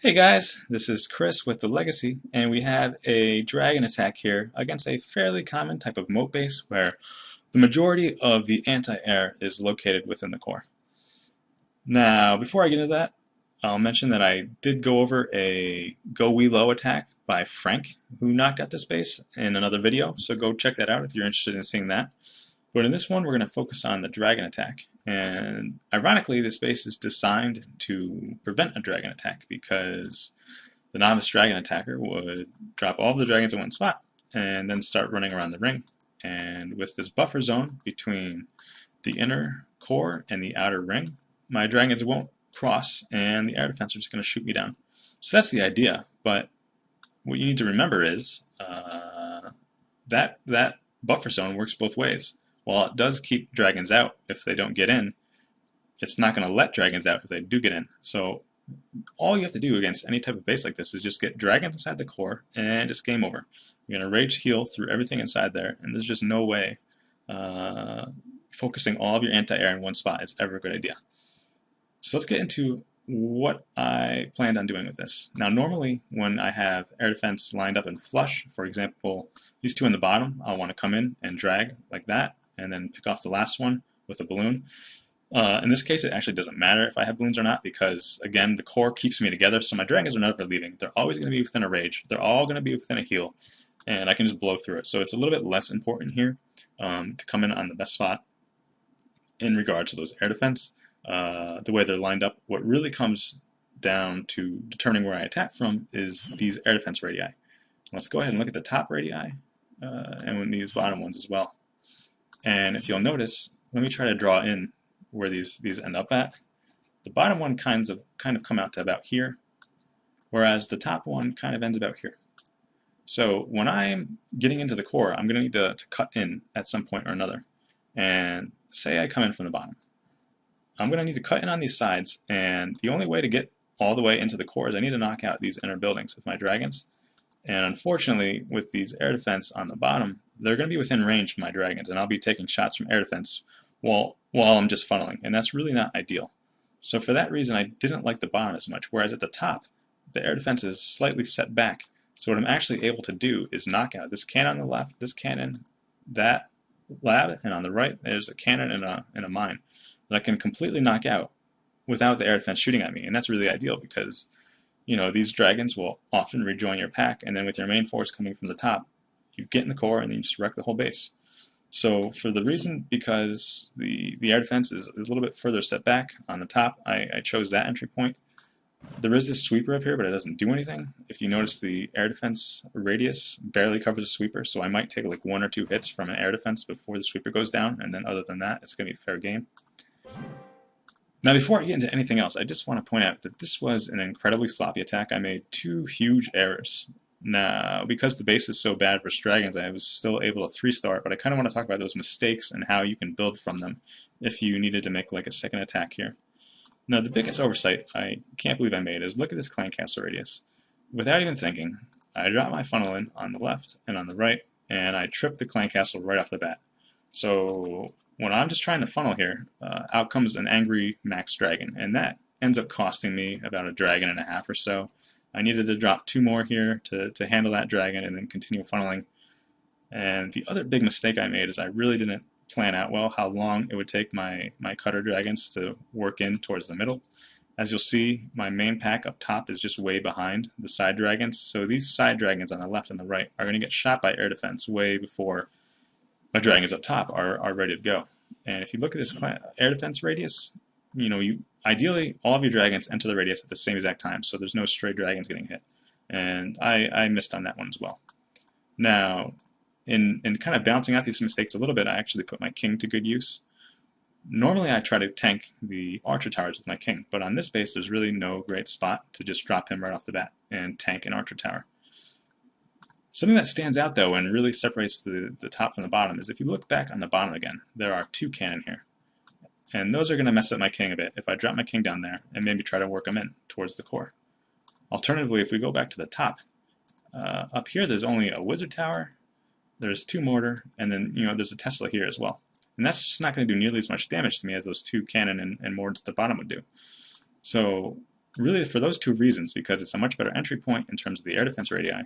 Hey guys, this is Chris with the Legacy, and we have a dragon attack here against a fairly common type of moat base where the majority of the anti-air is located within the core. Now, before I get into that, I'll mention that I did go over a Go We Low attack by Frank, who knocked out this base in another video, so go check that out if you're interested in seeing that. But in this one, we're going to focus on the dragon attack. And ironically, this base is designed to prevent a dragon attack because the novice dragon attacker would drop all of the dragons in one spot and then start running around the ring. And with this buffer zone between the inner core and the outer ring, my dragons won't cross and the air defense are just going to shoot me down. So that's the idea, but what you need to remember is that buffer zone works both ways. While it does keep dragons out if they don't get in, it's not going to let dragons out if they do get in. So all you have to do against any type of base like this is just get dragons inside the core and it's game over. You're going to rage heal through everything inside there, and there's just no way focusing all of your anti-air in one spot is ever a good idea. So let's get into what I planned on doing with this. Now normally when I have air defense lined up in flush, for example these two in the bottom, I'll want to come in and drag like that and then pick off the last one with a balloon. In this case, it actually doesn't matter if I have balloons or not because, again, the core keeps me together, so my dragons are never leaving. They're always going to be within a rage. They're all going to be within a heal, and I can just blow through it. So it's a little bit less important here to come in on the best spot in regards to those air defense. The way they're lined up, what really comes down to determining where I attack from is these air defense radii. Let's go ahead and look at the top radii and these bottom ones as well. And if you'll notice, let me try to draw in where these end up at. The bottom one kind of come out to about here, whereas the top one kind of ends about here. So when I'm getting into the core, I'm going to need to cut in at some point or another. And say I come in from the bottom. I'm going to need to cut in on these sides, and the only way to get all the way into the core is I need to knock out these inner buildings with my dragons. And unfortunately, with these air defense on the bottom, they're going to be within range of my dragons, and I'll be taking shots from air defense while I'm just funneling, and that's really not ideal. So for that reason, I didn't like the bottom as much, whereas at the top, the air defense is slightly set back. So what I'm actually able to do is knock out this cannon on the left, this cannon, that lab, and on the right, there's a cannon and a mine that I can completely knock out without the air defense shooting at me, and that's really ideal because these dragons will often rejoin your pack, and then with your main force coming from the top, you get in the core and then you just wreck the whole base. So for the reason because the air defense is a little bit further set back on the top, I chose that entry point. There is this sweeper up here, but it doesn't do anything. If you notice, the air defense radius barely covers the sweeper, so I might take like 1 or 2 hits from an air defense before the sweeper goes down, and then other than that, it's going to be fair game. Now before I get into anything else, I just want to point out that this was an incredibly sloppy attack. I made 2 huge errors. Now, because the base is so bad for dragons, I was still able to 3-star it, but I kind of want to talk about those mistakes and how you can build from them if you needed to make like a second attack here. Now, the biggest oversight I can't believe I made is look at this clan castle radius. Without even thinking, I dropped my funnel in on the left and on the right, and I tripped the clan castle right off the bat. So when I'm just trying to funnel here, out comes an angry max dragon, and that ends up costing me about a dragon and a half or so. I needed to drop 2 more here to handle that dragon and then continue funneling. And the other big mistake I made is I really didn't plan out well how long it would take my cutter dragons to work in towards the middle. As you'll see, my main pack up top is just way behind the side dragons, so these side dragons on the left and the right are going to get shot by air defense way before my dragons up top are ready to go. And if you look at this air defense radius, ideally all of your dragons enter the radius at the same exact time, so there's no stray dragons getting hit. And I missed on that one as well. Now, in kind of balancing out these mistakes a little bit, I actually put my king to good use. Normally I try to tank the archer towers with my king, but on this base there's really no great spot to just drop him right off the bat and tank an archer tower. Something that stands out though and really separates the top from the bottom is if you look back on the bottom again, there are 2 cannon here. And those are going to mess up my king a bit if I drop my king down there and maybe try to work him in towards the core. Alternatively, if we go back to the top, up here there's only a wizard tower, there's 2 mortar, and then there's a Tesla here as well. And that's just not going to do nearly as much damage to me as those 2 cannon and mortars at the bottom would do. So really for those two reasons, because it's a much better entry point in terms of the air defense radii,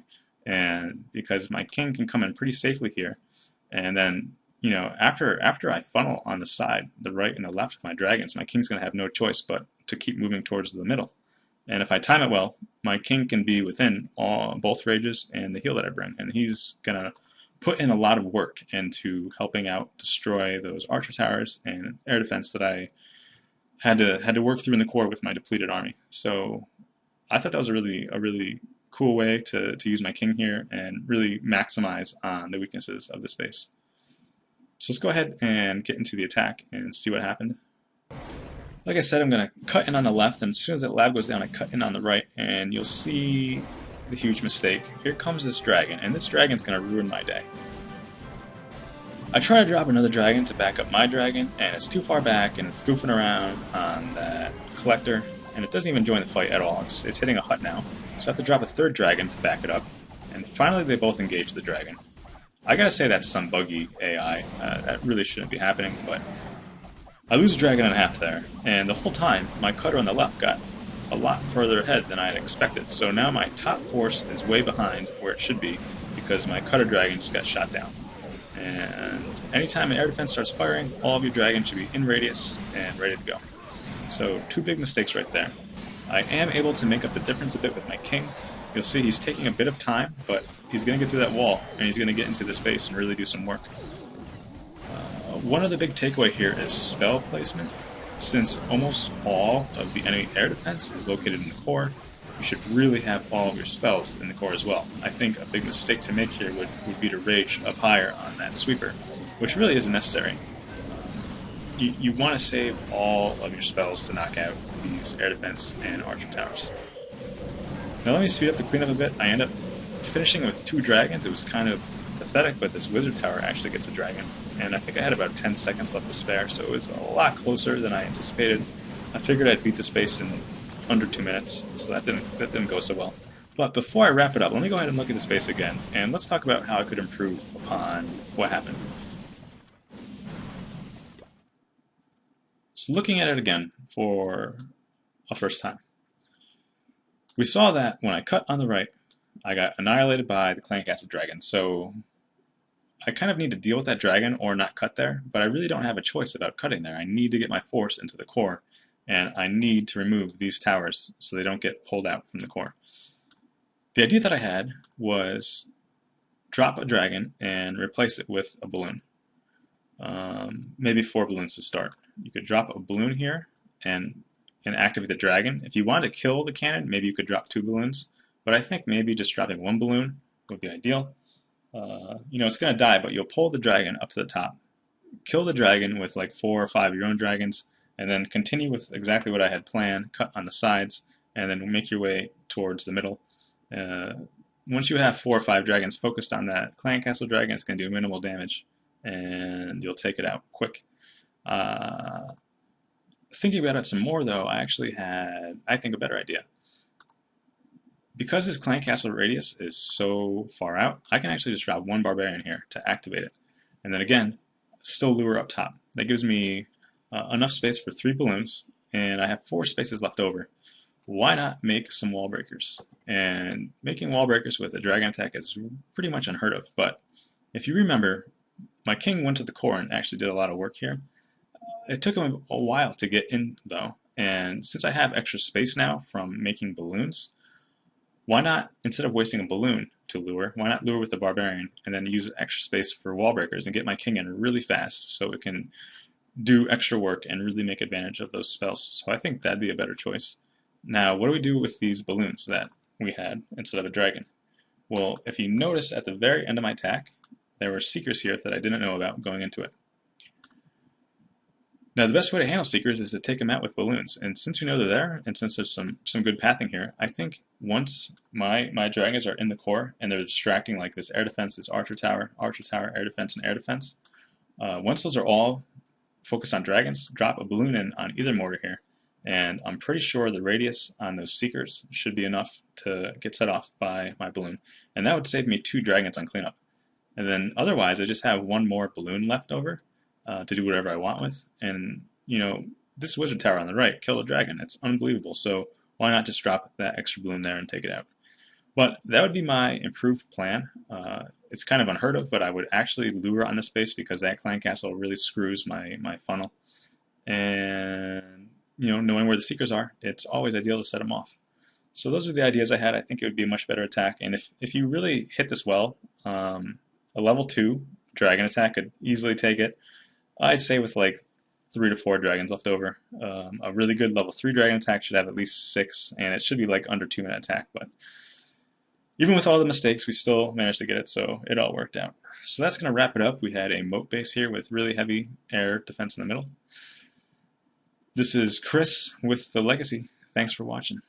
and because my king can come in pretty safely here, and then after I funnel on the side, the right and the left of my dragons, my king's going to have no choice but to keep moving towards the middle. And if I time it well, my king can be within both rages and the heal that I bring, and he's going to put in a lot of work into helping out destroy those archer towers and air defense that I had to work through in the core with my depleted army. So I thought that was a really cool way to use my king here and really maximize on the weaknesses of the space. So let's go ahead and get into the attack and see what happened. Like I said, I'm going to cut in on the left, and as soon as that lab goes down, I cut in on the right, and you'll see the huge mistake. Here comes this dragon, and this dragon's going to ruin my day. I try to drop another dragon to back up my dragon, and it's too far back, and it's goofing around on that collector, and it doesn't even join the fight at all. It's hitting a hut now, so I have to drop a third dragon to back it up, and finally they both engage the dragon. I gotta say that's some buggy AI. That really shouldn't be happening, but I lose a dragon and a half there, and the whole time my cutter on the left got a lot further ahead than I had expected. So now my top force is way behind where it should be because my cutter dragon just got shot down. And anytime an air defense starts firing, all of your dragons should be in radius and ready to go. So two big mistakes right there. I am able to make up the difference a bit with my king. You'll see he's taking a bit of time, but he's going to get through that wall, and he's going to get into the space and really do some work. One of the big takeaway here is spell placement. Since almost all of the enemy air defense is located in the core, you should really have all of your spells in the core as well. I think a big mistake to make here would be to rage up higher on that sweeper, which really isn't necessary. You want to save all of your spells to knock out these air defense and archer towers. Now let me speed up the cleanup a bit. I end up finishing with 2 dragons. It was kind of pathetic, but this wizard tower actually gets a dragon. And I think I had about 10 seconds left to spare, so it was a lot closer than I anticipated. I figured I'd beat the space in under 2 minutes, so that didn't go so well. But before I wrap it up, let me go ahead and look at the space again, and let's talk about how I could improve upon what happened. So looking at it again for a first time. We saw that when I cut on the right, I got annihilated by the Clan Castle Dragon, so I kind of need to deal with that dragon or not cut there, but I really don't have a choice about cutting there. I need to get my force into the core, and I need to remove these towers so they don't get pulled out from the core. The idea that I had was drop a dragon and replace it with a balloon. Maybe 4 balloons to start. You could drop a balloon here and activate the dragon. If you wanted to kill the cannon, maybe you could drop 2 balloons, but I think maybe just dropping 1 balloon would be ideal. It's going to die, but you'll pull the dragon up to the top, kill the dragon with like 4 or 5 of your own dragons, and then continue with exactly what I had planned, cut on the sides, and then make your way towards the middle. Once you have 4 or 5 dragons focused on that Clan Castle Dragon, it's going to do minimal damage, and you'll take it out quick. Thinking about it some more, though, I actually had, I think, a better idea. Because this Clan Castle radius is so far out, I can actually just drop 1 barbarian here to activate it. And then again, still lure up top. That gives me enough space for 3 balloons, and I have 4 spaces left over. Why not make some wall breakers? And making wall breakers with a dragon attack is pretty much unheard of, but if you remember, my king went to the core and actually did a lot of work here. It took him a while to get in, though, and since I have extra space now from making balloons, why not, instead of wasting a balloon to lure, why not lure with the barbarian and then use extra space for wall breakers and get my king in really fast so it can do extra work and really make advantage of those spells. So I think that'd be a better choice. Now, what do we do with these balloons that we had instead of a dragon? Well, if you notice at the very end of my attack, there were seekers here that I didn't know about going into it. Now, the best way to handle seekers is to take them out with balloons, and since we know they're there, and since there's some good pathing here, I think once my dragons are in the core and they're distracting like this air defense, this archer tower, air defense, and air defense, once those are all focused on dragons, drop a balloon in on either mortar here, and I'm pretty sure the radius on those seekers should be enough to get set off by my balloon, and that would save me 2 dragons on cleanup. And then otherwise, I just have 1 more balloon left over to do whatever I want with. And, this wizard tower on the right killed a dragon. It's unbelievable. So why not just drop that extra balloon there and take it out? But that would be my improved plan. It's kind of unheard of, but I would actually lure on this base because that clan castle really screws my funnel. And knowing where the seekers are, it's always ideal to set them off. So those are the ideas I had. I think it would be a much better attack. And if you really hit this well, a level 2 dragon attack could easily take it. I'd say with like 3 to 4 dragons left over. A really good level 3 dragon attack should have at least 6, and it should be like under 2-minute attack. But even with all the mistakes, we still managed to get it, so it all worked out. So that's going to wrap it up. We had a moat base here with really heavy air defense in the middle. This is Chris with The Legacy. Thanks for watching.